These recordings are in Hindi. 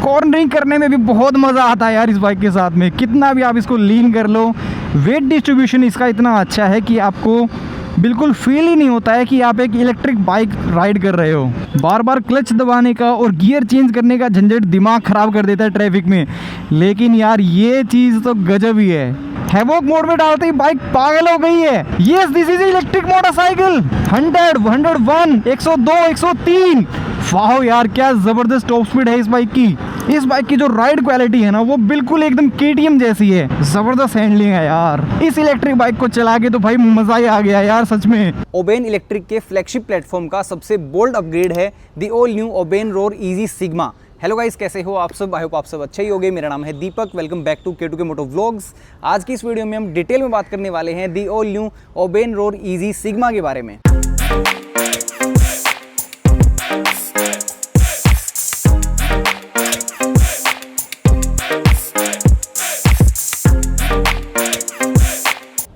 कॉर्नरिंग करने में भी बहुत मज़ा आता है यार इस बाइक के साथ में। कितना भी आप इसको लीन कर लो, वेट डिस्ट्रीब्यूशन इसका इतना अच्छा है कि आपको बिल्कुल फील ही नहीं होता है कि आप एक इलेक्ट्रिक बाइक राइड कर रहे हो। बार बार क्लच दबाने का और गियर चेंज करने का झंझट दिमाग ख़राब कर देता है ट्रैफिक में, लेकिन यार ये चीज़ तो गजब ही है। हैवॉक मोड में डालते ही बाइक पागल हो गई है। Yes, this is electric motorcycle. 100, 101, 102, 103। वाह यार, क्या ज़बरदस्त टॉप स्पीड है इस बाइक की। इस बाइक की जो राइड क्वालिटी है ना, वो बिल्कुल एकदम KTM जैसी है। ज़बरदस्त हैंडलिंग है यार। इस इलेक्ट्रिक बाइक को चला के तो भाई मज़ा ही आ गया यार सच में। ओबेन इलेक्ट्रिक के फ्लैगशिप प्लेटफॉर्म का सबसे बोल्ड अपग्रेड है the all new Oben Rorr EZ Sigma. Hello guys, कैसे हो आप सब? आई होप आप सब अच्छे ही होंगे। मेरा नाम है Deepak. Welcome back to K2K moto vlogs. आज की इस वीडियो में हम डिटेल में बात करने वाले हैं the all new Oben Rorr EZ Sigma के बारे में।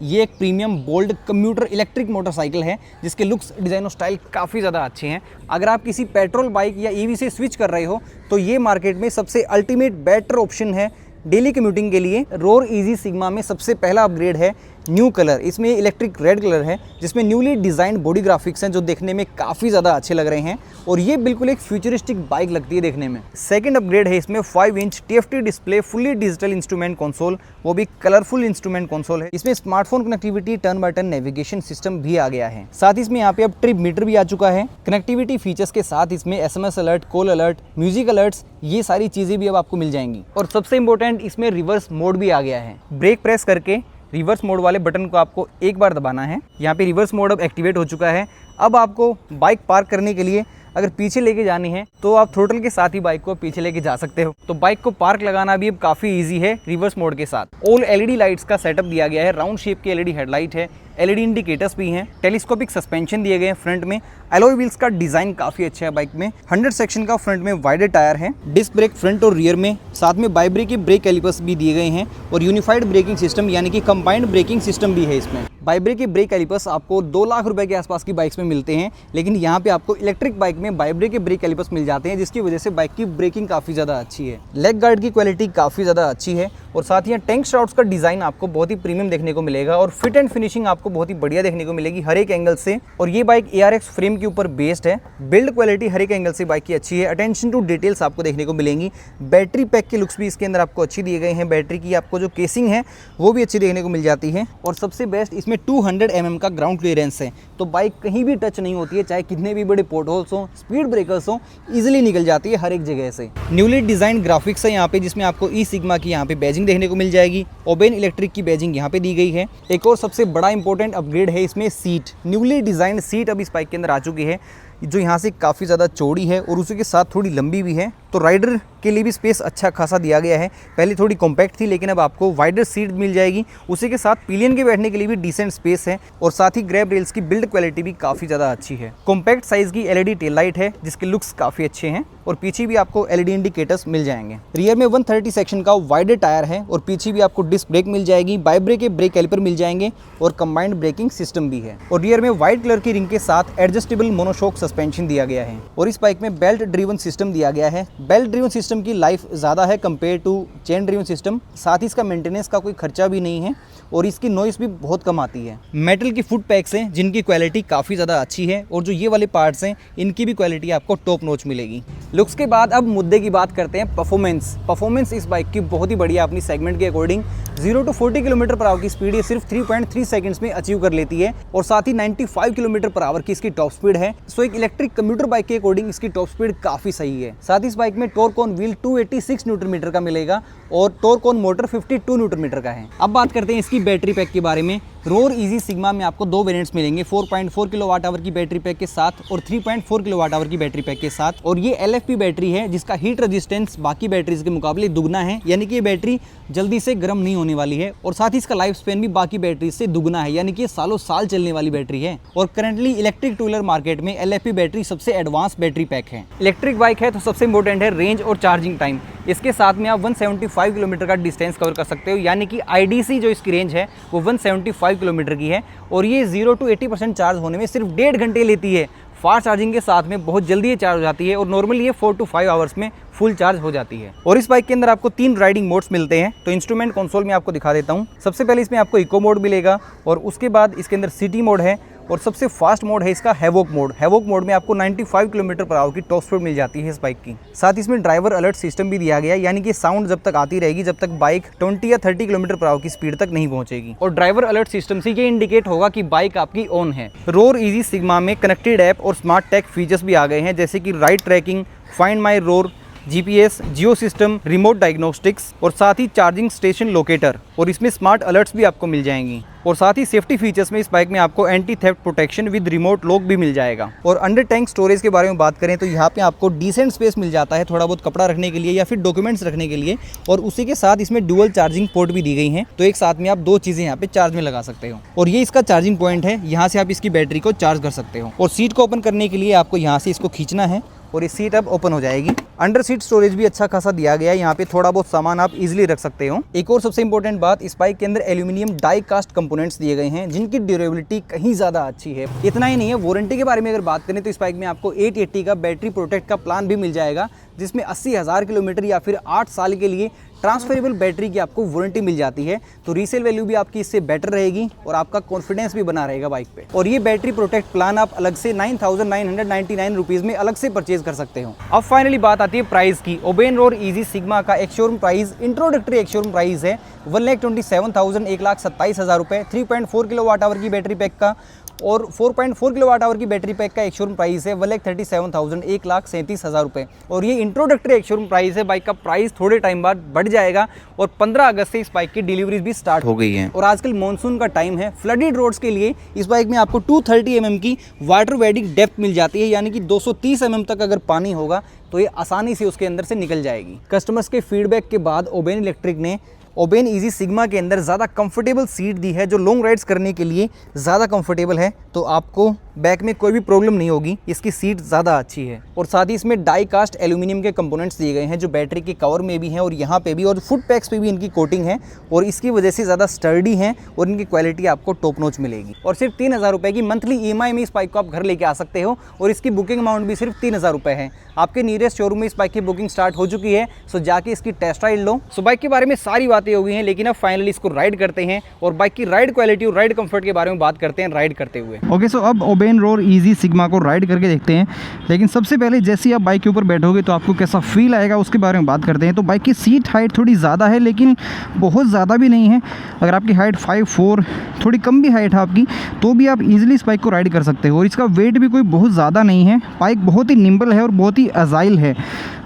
ये एक premium bold commuter electric motorcycle है जिसके लुक्स, डिज़ाइन और स्टाइल काफ़ी ज़्यादा अच्छे हैं। अगर आप किसी पेट्रोल बाइक या EV से स्विच कर रहे हो तो ये मार्केट में सबसे अल्टीमेट बेटर ऑप्शन है डेली कम्यूटिंग के लिए। रोर इजी सिग्मा में सबसे पहला अपग्रेड है न्यू कलर। इसमें इलेक्ट्रिक रेड कलर है जिसमें न्यूली डिज़ाइंड बॉडी ग्राफिक्स हैं जो देखने में काफ़ी ज़्यादा अच्छे लग रहे हैं और ये बिल्कुल एक फ्यूचरिस्टिक बाइक लगती है देखने में। सेकंड अपग्रेड है इसमें 5 inch TFT display, fully digital instrument console, वो भी कलरफुल इंस्ट्रूमेंट कंसोल है। इसमें smartphone connectivity, turn by turn navigation system भी आ गया है। साथ ही इसमें यहाँ पे अब ट्रिप मीटर भी आ चुका है। कनेक्टिविटी फीचर्स के साथ इसमें SMS alert, call alert, music alerts, ये सारी चीज़ें भी अब आपको मिल जाएंगी। और सबसे इंपॉर्टेंट, इसमें रिवर्स मोड भी आ गया है। ब्रेक प्रेस करके रिवर्स मोड वाले बटन को आपको एक बार दबाना है। यहाँ पे रिवर्स मोड अब एक्टिवेट हो चुका है। अब आपको बाइक पार्क करने के लिए अगर पीछे लेके जानी है तो आप थ्रोटल के साथ ही बाइक को पीछे लेके जा सकते हो। तो बाइक को पार्क लगाना भी अब काफ़ी इजी है रिवर्स मोड के साथ। ऑल LED लाइट्स का सेटअप दिया गया है। राउंड शेप की LED हेडलाइट है। LED इंडिकेटर्स भी हैं। टेलीस्कोपिक सस्पेंशन दिए गए हैं फ्रंट में। एलॉय व्हील्स का डिज़ाइन काफ़ी अच्छा है बाइक में। 100 सेक्शन का फ्रंट में वाइडर टायर है। डिस्क ब्रेक फ्रंट और रियर में, साथ में बाइब्रेक के ब्रेक कैलिपर्स भी दिए गए हैं और यूनिफाइड ब्रेकिंग सिस्टम यानी कि कंबाइंड ब्रेकिंग सिस्टम भी है इसमें। बाइब्रेक के ब्रेक कैलिपर्स आपको 2 लाख रुपए के आसपास की बाइक्स में मिलते हैं, लेकिन यहाँ पे आपको इलेक्ट्रिक बाइक में बाइब्रेक के ब्रेक कैलिपर्स मिल जाते हैं जिसकी वजह से बाइक की ब्रेकिंग काफ़ी ज़्यादा अच्छी है। लेग गार्ड की क्वालिटी काफ़ी ज़्यादा अच्छी है और साथ ही टैंक श्राउड्स का डिज़ाइन आपको बहुत ही प्रीमियम देखने को मिलेगा और फिट एंड फिनिशिंग आपको बहुत ही बढ़िया देखने को मिलेगी हर एक एंगल से। और ये बाइक ARX फ्रेम के ऊपर बेस्ड है। बिल्ड क्वालिटी हर एक एंगल से बाइक की अच्छी है। अटेंशन टू डिटेल्स आपको देखने को मिलेंगी। बैटरी पैक के लुक्स भी इसके अंदर आपको अच्छी दिए गए हैं। बैटरी की आपको जो केसिंग है वो भी अच्छी देखने को मिल जाती है। और सबसे बेस्ट, इसमें 200 mm का ग्राउंड क्लियरेंस है, तो बाइक कहीं भी टच नहीं होती है, चाहे कितने भी बड़े पोर्ट होल्स हों, स्पीड ब्रेकर्स हों, ईजिली निकल जाती है हर एक जगह से। न्यूली डिजाइन ग्राफिक्स है यहाँ पे जिसमें आपको ई सिग्मा की यहाँ पे बैजिंग देखने को मिल जाएगी। ओबेन इलेक्ट्रिक की बैजिंग यहाँ पे दी गई है। एक और सबसे बड़ा इंपॉर्टेंट अपग्रेड है इसमें सीट। न्यूली डिजाइंड सीट अब इस बाइक के अंदर आ चुकी है जो यहाँ से काफ़ी ज़्यादा चौड़ी है और उसी के साथ थोड़ी लंबी भी है, तो राइडर के लिए भी स्पेस अच्छा खासा दिया गया है। पहले थोड़ी कॉम्पैक्ट थी लेकिन अब आपको वाइडर सीट मिल जाएगी। उसी के साथ पिलियन के बैठने के लिए भी डिसेंट स्पेस है और साथ ही ग्रैब रेल्स की बिल्ड क्वालिटी भी काफ़ी ज़्यादा अच्छी है। कॉम्पैक्ट साइज़ की LED टेल लाइट है जिसके लुक्स काफ़ी अच्छे हैं और पीछे भी आपको LED इंडिकेटर्स मिल जाएंगे। रियर में 130 सेक्शन का वाइडर टायर है और पीछे भी आपको डिस्क ब्रेक मिल जाएगी। बाइब्रेक के ब्रेक कैलिपर मिल जाएंगे और कंबाइंड ब्रेकिंग सिस्टम भी है। और रियर में व्हाइट कलर की रिंग के साथ एडजस्टेबल मोनोशॉक सस्पेंशन दिया गया है और इस बाइक में बेल्ट ड्रिवन सिस्टम दिया गया है। बेल्ट ड्रिवन सिस्टम की लाइफ ज़्यादा है compare to chain driven system. साथ ही इसका मेंटेनेंस का कोई खर्चा भी नहीं है और इसकी नॉइस भी बहुत कम आती है। मेटल की फुट पैक्स हैं जिनकी क्वालिटी काफ़ी ज़्यादा अच्छी है और जो ये वाले पार्ट्स हैं इनकी भी क्वालिटी आपको टॉप नॉच मिलेगी। लुक्स के बाद अब मुद्दे की बात करते हैं परफॉर्मेंस इस बाइक की बहुत ही बढ़िया अपनी सेगमेंट के अकॉर्डिंग। 0 to 40 km/h की स्पीड ये सिर्फ 3.3 सेकंड्स में अचीव कर लेती है और साथ ही 95 km/h की इसकी टॉप स्पीड है। सो एक इलेक्ट्रिक कम्यूटर बाइक के अकॉर्डिंग इसकी टॉप स्पीड काफ़ी सही है। साथ ही इस बाइक में टॉर्क ऑन व्हील 286 Nm का मिलेगा और टॉर्क ऑन मोटर 52 Nm का है। अब बात करते हैं इसकी बैटरी पैक के बारे में। रोर इजी सिग्मा में आपको 2 वेरिएंट्स मिलेंगे, 4.4 kWh की बैटरी पैक के साथ और 3.4 kWh की बैटरी पैक के साथ। और ये LFP बैटरी है जिसका हीट रेजिस्टेंस बाकी बैटरीज के मुकाबले दुगना है, यानी कि ये बैटरी जल्दी से गर्म नहीं होने वाली है। और साथ ही इसका लाइफ स्पेन भी बाकी बैटरी से दुगना है, यानी कि ये सालों साल चलने वाली बैटरी है। और currently electric two wheeler market में LFP बैटरी सबसे एडवांस बैटरी पैक है। इलेक्ट्रिक बाइक है तो सबसे इंपॉर्टेंट है रेंज और चार्जिंग टाइम। इसके साथ में आप 175 किलोमीटर का डिस्टेंस कवर कर सकते हो, यानी कि IDC जो इसकी रेंज है वो 175 किलोमीटर की है और ये 0 to 80% चार्ज होने में सिर्फ 1.5 घंटे लेती है। फास्ट चार्जिंग के साथ में बहुत जल्दी ये चार्ज हो जाती है और नॉर्मली ये 4 to 5 आवर्स में फुल चार्ज हो जाती है। और इस बाइक के अंदर आपको 3 राइडिंग मोड्स मिलते हैं, तो इंस्ट्रूमेंट कंसोल में आपको दिखा देता हूँ। सबसे पहले इसमें आपको इको मोड मिलेगा और उसके बाद इसके अंदर सिटी मोड है और सबसे फास्ट मोड है इसका हैवोक मोड। हैवोक मोड में आपको 95 किलोमीटर पर आवर की टॉप स्पीड मिल जाती है इस बाइक की। साथ ही इसमें ड्राइवर अलर्ट सिस्टम भी दिया गया है, यानी कि साउंड जब तक आती रहेगी जब तक बाइक 20 या 30 किलोमीटर पर आवर की स्पीड तक नहीं पहुंचेगी। और ड्राइवर अलर्ट सिस्टम से ये इंडिकेट होगा कि बाइक आपकी ऑन है। रोर इजी सिग्मा में कनेक्टेड ऐप और स्मार्ट टेक फीचर्स भी आ गए हैं, जैसे कि ride tracking, find my Roar, GPS, geo system, remote diagnostics और साथ ही चार्जिंग स्टेशन लोकेटर, और इसमें स्मार्ट अलर्ट्स भी आपको मिल जाएंगी। और साथ ही सेफ्टी फीचर्स में इस बाइक में आपको anti theft protection with remote lock भी मिल जाएगा। और अंडर टैंक स्टोरेज के बारे में बात करें तो यहाँ पे आपको डिसेंट स्पेस मिल जाता है, थोड़ा बहुत कपड़ा रखने के लिए या फिर डॉक्यूमेंट्स रखने के लिए। और उसी के साथ इसमें डुअल चार्जिंग पोर्ट भी दी गई हैं, तो एक साथ में आप 2 चीज़ें यहाँ पे चार्ज में लगा सकते हो। और ये इसका चार्जिंग पॉइंट है, यहाँ से आप इसकी बैटरी को चार्ज कर सकते हो। और सीट को ओपन करने के लिए आपको यहाँ से इसको खींचना है और ये सीट अब ओपन हो जाएगी। अंडर सीट स्टोरेज भी अच्छा खासा दिया गया है, यहाँ पे थोड़ा बहुत सामान आप इजीली रख सकते हो। एक और सबसे इंपॉर्टेंट बात, इस बाइक के अंदर एल्यूमिनियम डाई कास्ट कंपोनेंट्स दिए गए हैं जिनकी ड्यूरेबिलिटी कहीं ज़्यादा अच्छी है। इतना ही नहीं है, वारंटी के बारे में अगर बात करें तो इस बाइक में आपको 880 का बैटरी प्रोटेक्ट का प्लान भी मिल जाएगा, जिसमें 80,000 किलोमीटर या फिर 8 साल के लिए ट्रांसफरेबल बैटरी की आपको वारंटी मिल जाती है। तो रीसेल वैल्यू भी आपकी इससे बेटर रहेगी और आपका कॉन्फिडेंस भी बना रहेगा बाइक पे। और ये बैटरी प्रोटेक्ट प्लान आप अलग से 9,999 रुपीज़ में अलग से परचेज कर सकते हो। अब फाइनली बात आती है प्राइस की। ओबेन रोर इजी सिग्मा का एक शोरूम प्राइस, इंट्रोडक्टरी एक शोरूम प्राइस है 1,27,000 1,27,000 रुपये। 3.4 किलोवाट आवर की बैटरी पैक का और 4.4 किलोवाट आवर की बैटरी पैक का एक शोरूम प्राइस है 1,37,000 1,37,000 रुपये। और ये इंट्रोडक्टरी एक शोरूम प्राइस है। बाइक का प्राइस थोड़े टाइम बाद बढ़ जाएगा और 15 अगस्त से इस बाइक की डिलीवरीज भी स्टार्ट हो गई हैं। और आजकल मानसून का टाइम है, फ्लडेड रोड्स के लिए इस बाइक में आपको 230 mm की वाटर वेडिंग डेप्थ मिल जाती है, यानी कि 230 mm तक अगर पानी होगा तो ये आसानी से उसके अंदर से निकल जाएगी। कस्टमर्स के फीडबैक के बाद ओबेन इलेक्ट्रिक ने ओबेन इजी सिग्मा के अंदर ज़्यादा कंफर्टेबल सीट दी है, जो लॉन्ग राइड्स करने के लिए ज़्यादा कंफर्टेबल है। तो आपको बैक में कोई भी प्रॉब्लम नहीं होगी, इसकी सीट ज़्यादा अच्छी है। और साथ ही इसमें डाई कास्ट एल्यूमिनियम के कंपोनेंट्स दिए गए हैं, जो बैटरी के कवर में भी हैं और यहाँ पे भी, और फुट पैक्स पे भी इनकी कोटिंग है और इसकी वजह से ज़्यादा स्टर्डी हैं और इनकी क्वालिटी आपको टॉप नॉच मिलेगी। और सिर्फ 3,000 रुपये की मंथली EMI में इस बाइक को आप घर लेके आ सकते हो और इसकी बुकिंग अमाउंट भी सिर्फ 3,000 रुपये है। आपके नियरेस्ट शोरूम में इस बाइक की बुकिंग स्टार्ट हो चुकी है, सो जाके इसकी टेस्ट राइड लो। सो बाइक के बारे में सारी बातें हो गई हैं, लेकिन अब फाइनली इसको राइड करते हैं और बाइक की राइड क्वालिटी और राइड कंफर्ट के बारे में बात करते हैं राइड करते हुए। ओके, सो अब ओबेन रोर इजी सिग्मा को राइड करके देखते हैं। लेकिन सबसे पहले जैसे ही आप बाइक के ऊपर बैठोगे तो आपको कैसा फील आएगा उसके बारे में बात करते हैं। तो बाइक की सीट हाइट थोड़ी ज़्यादा है, लेकिन बहुत ज़्यादा भी नहीं है। अगर आपकी हाइट 5'4", थोड़ी कम भी हाइट है आपकी, तो भी आप इजीली इस बाइक को राइड कर सकते हो। और इसका वेट भी कोई बहुत ज़्यादा नहीं है। बाइक बहुत ही निम्बल है और बहुत ही अजाइल है।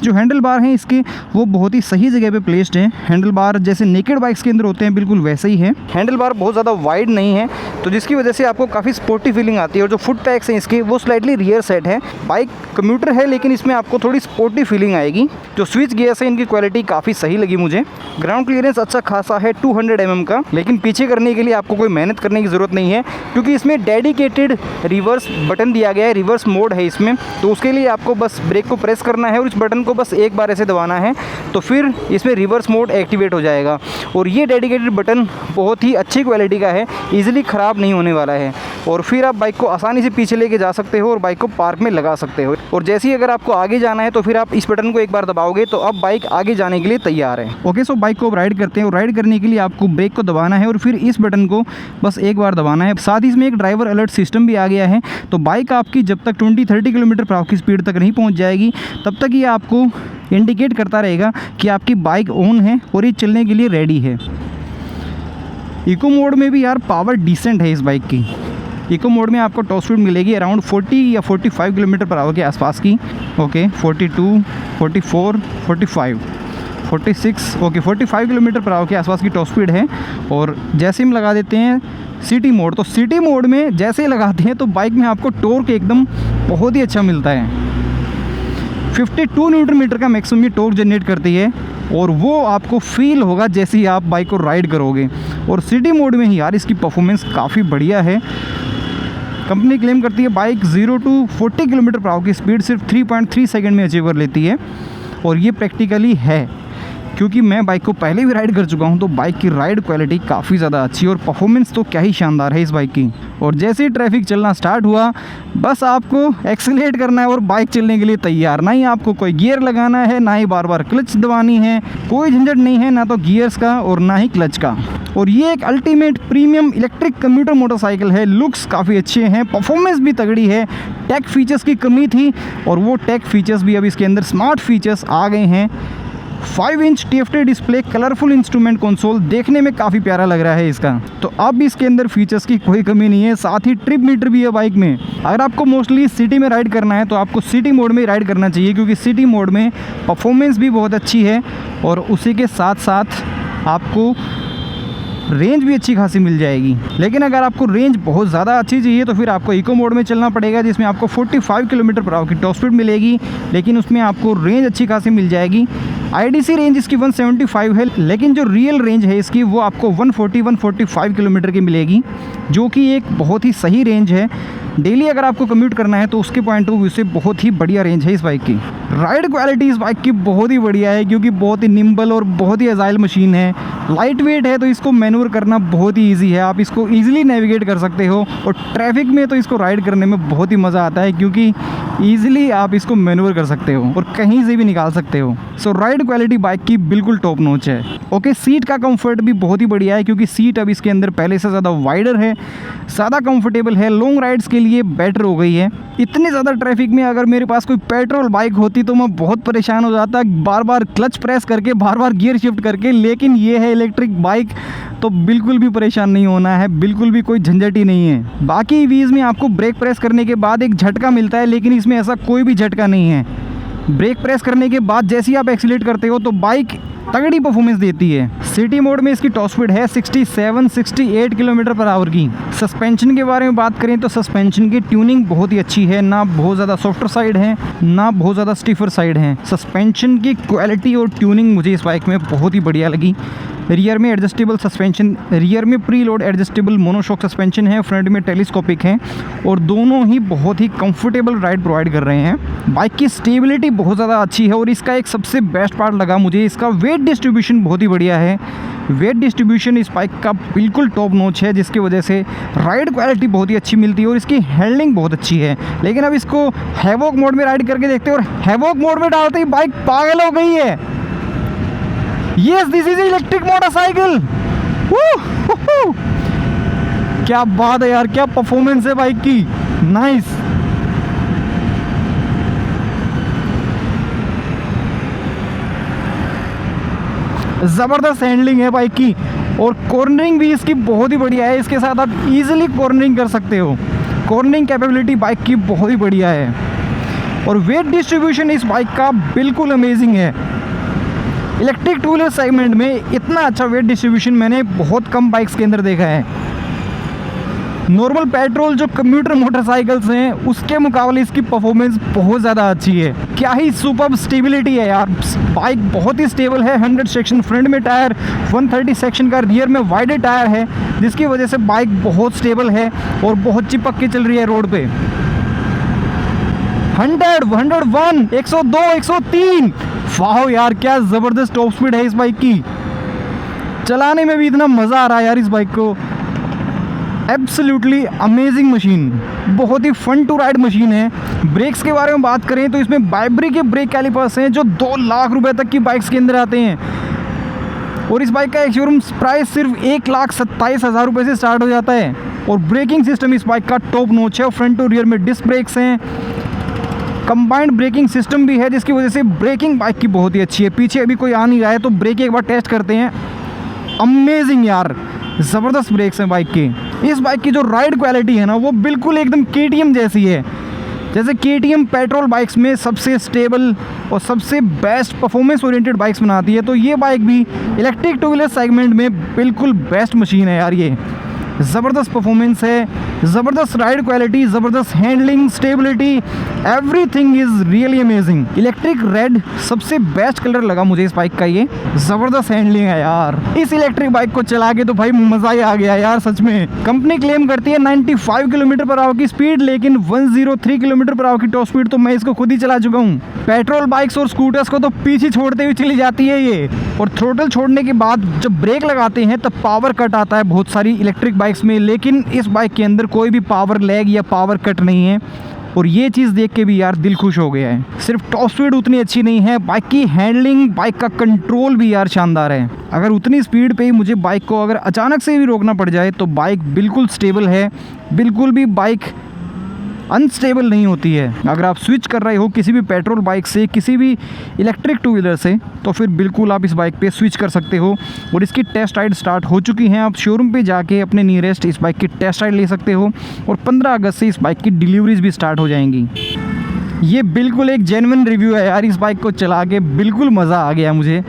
जो हैंडल बार हैं इसके, वो बहुत ही सही जगह पे प्लेस्ड हैं। हैंडल बार जैसे नेकेड बाइक्स के अंदर होते हैं बिल्कुल वैसे ही है। हैंडल बार बहुत ज़्यादा वाइड नहीं है, तो जिसकी वजह से आपको काफ़ी स्पोर्टी फीलिंग आती है। और जो फुट पैक्स हैं इसके, वो स्लाइटली रियर सेट है। बाइक कम्यूटर है, लेकिन इसमें आपको थोड़ी स्पोर्टी फीलिंग आएगी। जो स्विच गियर्स है इनकी क्वालिटी काफ़ी सही लगी मुझे। ग्राउंड क्लियरेंस अच्छा खासा है 200 mm का, लेकिन पीछे करने के लिए आपको कोई मेहनत करने की ज़रूरत नहीं है, क्योंकि इसमें डेडिकेटेड रिवर्स बटन दिया गया है। रिवर्स मोड है इसमें, तो उसके लिए आपको बस ब्रेक को प्रेस करना है और इस बटन को बस एक बार ऐसे दबाना है, तो फिर इसमें रिवर्स मोड एक्टिवेट हो जाएगा। और ये डेडिकेटेड बटन बहुत ही अच्छी क्वालिटी का है, ईजिली ख़राब नहीं होने वाला है। और फिर आप बाइक को आसानी से पीछे लेके जा सकते हो और बाइक को पार्क में लगा सकते हो। और जैसे ही अगर आपको आगे जाना है तो फिर आप इस बटन को एक बार दबाओगे तो अब बाइक आगे जाने के लिए तैयार है। ओके, सो बाइक को अब राइड करते हैं और राइड करने के लिए आपको ब्रेक को दबाना है और फिर इस बटन को बस एक बार दबाना है। साथ ही इसमें एक ड्राइवर अलर्ट सिस्टम भी आ गया है, तो बाइक आपकी जब तक 20-30 किलोमीटर पर आवर की स्पीड तक नहीं पहुँच जाएगी, तब तक ये आपको इंडिकेट करता रहेगा कि आपकी बाइक ऑन है और ये चलने के लिए रेडी है। इको मोड में भी यार पावर डिसेंट है इस बाइक की। इको मोड में आपको टॉप स्पीड मिलेगी अराउंड 40 या 45 किलोमीटर पर आवर के आसपास की। Okay, 42, 44, 45, 46, okay 45 kilometre per hour के आसपास की टॉप स्पीड है। और जैसे हम लगा देते हैं सिटी मोड, तो सिटी मोड में जैसे ही लगाते हैं तो बाइक में आपको टॉर्क एकदम बहुत ही अच्छा मिलता है। 52 न्यूटन मीटर का मैक्सिमम ये टॉर्क जनरेट करती है और वो आपको फील होगा जैसे ही आप बाइक को राइड करोगे। और सिटी मोड में ही यार इसकी परफॉर्मेंस काफ़ी बढ़िया है। कंपनी क्लेम करती है bike 0 to 40 kilometre per hour की स्पीड सिर्फ 3.3 सेकंड में अचीव कर लेती है, और ये प्रैक्टिकली है, क्योंकि मैं बाइक को पहले भी राइड कर चुका हूँ, तो बाइक की राइड क्वालिटी काफ़ी ज़्यादा अच्छी है और परफॉर्मेंस तो क्या ही शानदार है इस बाइक की। और जैसे ही ट्रैफिक चलना स्टार्ट हुआ, बस आपको एक्सीलरेट करना है और बाइक चलने के लिए तैयार। ना ही आपको कोई गियर लगाना है, ना ही बार बार क्लच दबानी है, कोई झंझट नहीं है, ना तो गियर्स का और ना ही क्लच का। और ये एक ultimate premium electric commuter motorcycle है। लुक्स काफ़ी अच्छे हैं, परफॉर्मेंस भी तगड़ी है। टेक फीचर्स की कमी थी और वो टेक फीचर्स भी अब इसके अंदर स्मार्ट फीचर्स आ गए हैं। 5 inch TFT display, colourful instrument console, देखने में काफ़ी प्यारा लग रहा है इसका। तो अब इसके अंदर फीचर्स की कोई कमी नहीं है। साथ ही ट्रिप मीटर भी है बाइक में। अगर आपको मोस्टली सिटी में राइड करना है तो आपको सिटी मोड में राइड करना चाहिए, क्योंकि सिटी मोड में परफॉर्मेंस भी बहुत अच्छी है और उसी के साथ साथ आपको रेंज भी अच्छी खासी मिल जाएगी। लेकिन अगर आपको रेंज बहुत ज़्यादा अच्छी चाहिए तो फिर आपको इको मोड में चलना पड़ेगा, जिसमें आपको 45 किलोमीटर पर आवर की टॉप स्पीड मिलेगी, लेकिन उसमें आपको रेंज अच्छी खासी मिल जाएगी। IDC रेंज इसकी 175 है, लेकिन जो रियल रेंज है इसकी वो आपको 140-145 किलोमीटर की मिलेगी, जो कि एक बहुत ही सही रेंज है। डेली अगर आपको कम्यूट करना है तो उसके पॉइंट ऑफ व्यू से बहुत ही बढ़िया रेंज है इस बाइक की। राइड क्वालिटी इस बाइक की बहुत ही बढ़िया है, क्योंकि बहुत ही निम्बल और बहुत ही एजाइल मशीन है। लाइट वेट है तो इसको मैनूवर करना बहुत ही ईजी है, आप इसको ईजिली नेविगेट कर सकते हो। और ट्रैफिक में तो इसको राइड करने में बहुत ही मज़ा आता है, क्योंकि ईजिली आप इसको मैनूवर कर सकते हो और कहीं से भी निकाल सकते हो। सो राइड क्वालिटी बाइक की बिल्कुल टॉप नॉच है। ओके, सीट का कंफर्ट भी बहुत ही बढ़िया है, क्योंकि सीट अब इसके अंदर पहले से ज़्यादा वाइडर है, ज़्यादा कंफर्टेबल है, लॉन्ग राइड्स के लिए बेटर हो गई है। इतने ज़्यादा ट्रैफिक में अगर मेरे पास कोई पेट्रोल बाइक होती तो मैं बहुत परेशान हो जाता, बार बार क्लच प्रेस करके, बार बार गियर शिफ्ट करके। लेकिन ये है इलेक्ट्रिक बाइक, तो बिल्कुल भी परेशान नहीं होना है, बिल्कुल भी कोई झंझट ही नहीं है। बाकी EVs में आपको ब्रेक प्रेस करने के बाद एक झटका मिलता है, लेकिन इसमें ऐसा कोई भी झटका नहीं है। ब्रेक प्रेस करने के बाद जैसे ही आप एक्सीलरेट करते हो तो बाइक तगड़ी परफॉर्मेंस देती है। सिटी मोड में इसकी टॉप स्पीड है 67-68 किलोमीटर पर आवर की। सस्पेंशन के बारे में बात करें तो सस्पेंशन की ट्यूनिंग बहुत ही अच्छी है, ना बहुत ज़्यादा सॉफ्टर साइड है, ना बहुत ज़्यादा स्टिफर साइड है। सस्पेंशन की क्वालिटी और ट्यूनिंग मुझे इस बाइक में बहुत ही बढ़िया लगी। रियर में एडजस्टेबल सस्पेंशन, रियर में pre load adjustable monoshock suspension है, फ्रंट में टेलीस्कोपिक है और दोनों ही बहुत ही कंफर्टेबल राइड प्रोवाइड कर रहे हैं। बाइक की स्टेबिलिटी बहुत ज़्यादा अच्छी है और इसका एक सबसे बेस्ट पार्ट लगा मुझे, इसका वेट डिस्ट्रीब्यूशन बहुत ही बढ़िया है। वेट डिस्ट्रीब्यूशन इस बाइक का बिल्कुल टॉप नॉच है, जिसकी वजह से राइड क्वालिटी बहुत ही अच्छी मिलती है और इसकी हैंडलिंग बहुत अच्छी है। लेकिन अब इसको हैवॉक मोड में राइड करके देखते हैं और हैवॉक मोड में डालते ही बाइक पागल हो गई है। Yes, this is electric motorcycle. क्या बात है यार, क्या परफॉर्मेंस है बाइक की, नाइस। ज़बरदस्त हैंडलिंग है बाइक की और कॉर्नरिंग भी इसकी बहुत ही बढ़िया है। इसके साथ आप इजीली कॉर्नरिंग कर सकते हो। कॉर्नरिंग कैपेबिलिटी बाइक की बहुत ही बढ़िया है और वेट डिस्ट्रीब्यूशन इस बाइक का बिल्कुल अमेजिंग है। इलेक्ट्रिक टू व्हीलर सेगमेंट में इतना अच्छा वेट डिस्ट्रीब्यूशन मैंने बहुत कम बाइक्स के अंदर देखा है। नॉर्मल पेट्रोल जो कम्यूटर मोटरसाइकिल्स हैं उसके मुकाबले इसकी परफॉर्मेंस बहुत ज़्यादा अच्छी है। क्या ही सुपर्ब स्टेबिलिटी है यार, बाइक बहुत ही स्टेबल है। 100 सेक्शन फ्रंट में टायर, 130 सेक्शन का रियर में वाइडर टायर है, जिसकी वजह से बाइक बहुत स्टेबल है और बहुत चिपक के चल रही है रोड पे। 100, 101, 102, 103, वाह यार क्या ज़बरदस्त टॉप स्पीड है इस बाइक की। चलाने में भी इतना मज़ा आ रहा है यार इस बाइक को। एब्सोल्युटली अमेजिंग मशीन, बहुत ही फन टू राइड मशीन है। ब्रेक्स के बारे में बात करें तो इसमें बाइब्री के ब्रेक कैलिपर्स हैं जो 2 लाख रुपए तक की बाइक्स के अंदर आते हैं और इस बाइक का एक शोरूम प्राइस सिर्फ 1,27,000 रुपये से स्टार्ट हो जाता है। और ब्रेकिंग सिस्टम इस बाइक का टॉप नॉच है। फ्रंट टू रियर में डिस्क ब्रेक्स हैं, कंबाइंड ब्रेकिंग सिस्टम भी है, जिसकी वजह से ब्रेकिंग बाइक की बहुत ही अच्छी है। पीछे अभी कोई आ नहीं रहा है तो ब्रेक एक बार टेस्ट करते हैं। अमेजिंग यार, ज़बरदस्त ब्रेक्स हैं बाइक के। इस बाइक की जो राइड क्वालिटी है ना वो बिल्कुल एकदम KTM जैसी है। जैसे KTM पेट्रोल बाइक्स में सबसे स्टेबल और सबसे बेस्ट परफॉर्मेंस ओरिएंटेड बाइक्स बनाती है, तो ये बाइक भी इलेक्ट्रिक टू व्हीलर सेगमेंट में बिल्कुल बेस्ट मशीन है यार। ये ज़बरदस्त परफॉर्मेंस है, ज़बरदस्त राइड क्वालिटी, ज़बरदस्त handling, stability, everything is really amazing. Electric red सबसे बेस्ट कलर लगा मुझे इस बाइक का। ये ज़बरदस्त हैंडलिंग है यार। इस इलेक्ट्रिक बाइक को चला के तो भाई मज़ा ही आ गया यार सच में। कंपनी क्लेम करती है 95 किलोमीटर पर आवर की स्पीड, लेकिन 103 किलोमीटर पर आवर की टॉप स्पीड तो मैं इसको खुद ही चला चुका हूँ। पेट्रोल बाइक्स और स्कूटर्स को तो पीछे छोड़ते हुए चली जाती है ये, और थ्रोटल छोड़ने के बाद जब ब्रेक लगाते हैं तब पावर कट आता है बहुत सारी इलेक्ट्रिक बाइक्स में, लेकिन इस बाइक के अंदर कोई भी पावर लैग या पावर कट नहीं है। और ये चीज़ देख के भी यार दिल खुश हो गया है। सिर्फ टॉप स्पीड उतनी अच्छी नहीं है, बाइक की हैंडलिंग, बाइक का कंट्रोल भी यार शानदार है। अगर उतनी स्पीड पे ही मुझे बाइक को अगर अचानक से भी रोकना पड़ जाए तो बाइक बिल्कुल स्टेबल है, बिल्कुल भी बाइक अनस्टेबल नहीं होती है। अगर आप स्विच कर रहे हो किसी भी पेट्रोल बाइक से किसी भी इलेक्ट्रिक टू व्हीलर से, तो फिर बिल्कुल आप इस बाइक पे स्विच कर सकते हो। और इसकी टेस्ट राइड स्टार्ट हो चुकी हैं, आप शोरूम पे जाके अपने नियरेस्ट इस बाइक की टेस्ट राइड ले सकते हो। और 15 अगस्त से इस बाइक की डिलीवरीज भी स्टार्ट हो जाएंगी। ये बिल्कुल एक जेन्युइन रिव्यू है यार, इस बाइक को चला के बिल्कुल मज़ा आ गया मुझे।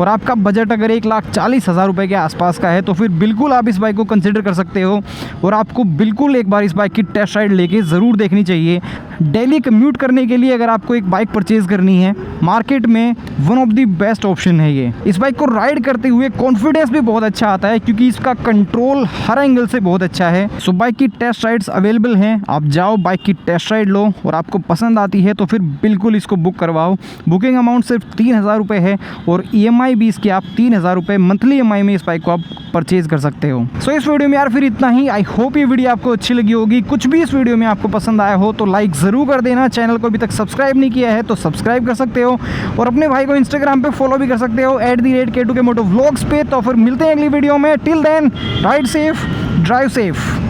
और आपका बजट अगर 1,40,000 रुपये के आसपास का है तो फिर बिल्कुल आप इस बाइक को कंसिडर कर सकते हो। और आपको बिल्कुल एक बार इस बाइक की टेस्ट राइड लेके ज़रूर देखनी चाहिए। डेली कम्यूट करने के लिए अगर आपको एक बाइक परचेज़ करनी है, मार्केट में one of the best option है ये। इस बाइक को राइड करते हुए कॉन्फिडेंस भी बहुत अच्छा आता है, क्योंकि इसका कंट्रोल हर एंगल से बहुत अच्छा है। सो बाइक की टेस्ट राइड्स अवेलेबल हैं, आप जाओ बाइक की टेस्ट राइड लो, और आपको पसंद आती है तो फिर बिल्कुल इसको बुक करवाओ। बुकिंग अमाउंट सिर्फ 3,000 रुपये है, और EMI भी इसकी आप 3,000 रुपये मंथली EMI में इस बाइक को आप परचेज कर सकते हो। सो इस वीडियो में यार फिर इतना ही। आई होप ये वीडियो आपको अच्छी लगी होगी। कुछ भी इस वीडियो में आपको पसंद आया हो तो लाइक ज़रूर कर देना। चैनल को अभी तक सब्सक्राइब नहीं किया है तो सब्सक्राइब कर सकते हो, और अपने भाई को इंस्टाग्राम पे फॉलो भी कर सकते हो @K2K मोटो व्लॉग्स पे। तो फिर मिलते हैं अगली वीडियो में। Till then ride safe, drive safe.